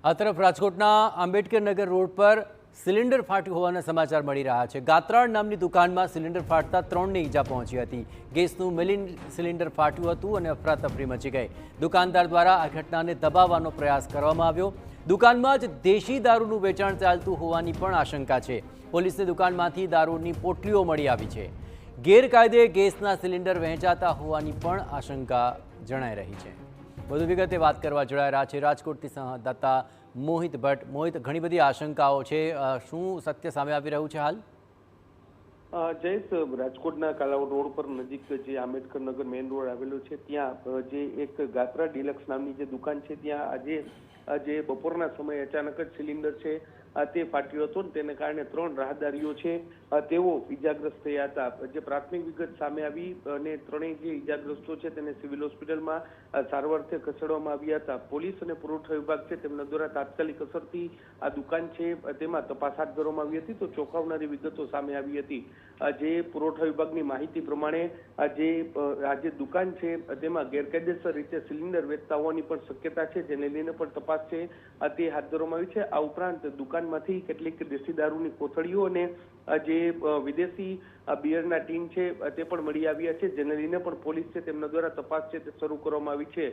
આ તરફ રાજકોટના આંબેડકરનગર રોડ પર સિલિન્ડર ફાટ્યું હોવાના સમાચાર મળી રહ્યા છે। ગાત્રાળ નામની દુકાનમાં સિલિન્ડર ફાટતા 3ને ઈજા પહોંચી હતી। ગેસનું મિલિન સિલિન્ડર ફાટ્યું હતું અને અફરાતફરી મચી ગઈ। દુકાનદાર દ્વારા આ ઘટનાને દબાવવાનો પ્રયાસ કરવામાં આવ્યો। દુકાનમાં જ દેશી દારૂનું વેચાણ ચાલતું હોવાની પણ આશંકા છે। પોલીસને દુકાનમાંથી દારૂની પોટલીઓ મળી આવી છે। ગેરકાયદે ગેસના સિલિન્ડર વહેંચાતા હોવાની પણ આશંકા જણાઈ રહી છે। વધુ વિગતે વાત કરવા જોડાઈ રહ્યા છે રાજકોટથી સંવાદદાતા મોહિત ભટ્ટ। મોહિત, ઘણી બધી આશંકાઓ છે, શું સત્ય સામે આવી રહ્યું છે હાલ? જયેશ, રાજકોટના કાલાવડ રોડ પર નજીક જે આંબેડકરનગર મેઇન રોડ આવેલો છે ત્યાં જે એક ગાત્રા ડિલક્સ નામની જે દુકાન છે ત્યાં આજે બપોરના સમયે અચાનક જ સિલિન્ડર છે તે ફાટ્યો હતો ને તેને કારણે 3 રાહદારીઓ છે તેઓ ઈજાગ્રસ્ત થયા હતા। જે પ્રાથમિક વિગત સામે આવી અને 3 જે ઈજાગ્રસ્તો છે તેને સિવિલ હોસ્પિટલમાં સારવારથી ખસેડવામાં આવ્યા હતા। પોલીસ અને પુરવઠા વિભાગ છે તેમના દ્વારા તાત્કાલિક અસરથી આ દુકાન છે તેમાં તપાસ હાથ ધરવામાં આવી હતી તો ચોંકાવનારી વિગતો સામે આવી હતી। જે પુરવઠા વિભાગની માહિતી પ્રમાણે આ જે દુકાન છે તેમાં ગેરકાયદેસર રીતે સિલિન્ડર વેચતા હોવાની પણ શક્યતા છે, જેને લઈને પણ તપાસ છે તે હાથ ધરવામાં આવી છે। આ ઉપરાંત દુકાનમાંથી કેટલીક દેશી દારૂની કોથળીઓ અને જે વિદેશી બિયરના ટીન છે તે પણ મળી આવ્યા છે, જેને લઈને પણ પોલીસ છે તેમના દ્વારા તપાસ છે તે શરૂ કરવામાં આવી છે।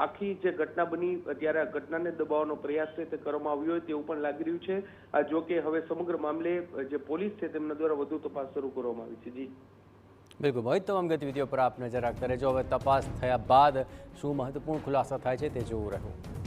આખી જે ઘટના બની ત્યારે આ ઘટનાને દબાવવાનો પ્રયાસ છે તે કરવામાં આવ્યો હોય તેવું પણ લાગી રહ્યું છે। જો કે હવે સમગ્ર મામલે જે પોલીસ છે તેમના દ્વારા વધુ તપાસ શરૂ કરવામાં આવી છે। જી બિલકુલ મોહિત, તમામ ગતિવિધિઓ પર આપ નજર રાખતા રહેજો। હવે તપાસ થયા બાદ શું મહત્વપૂર્ણ ખુલાસા થાય છે તે જોવું રહ્યું।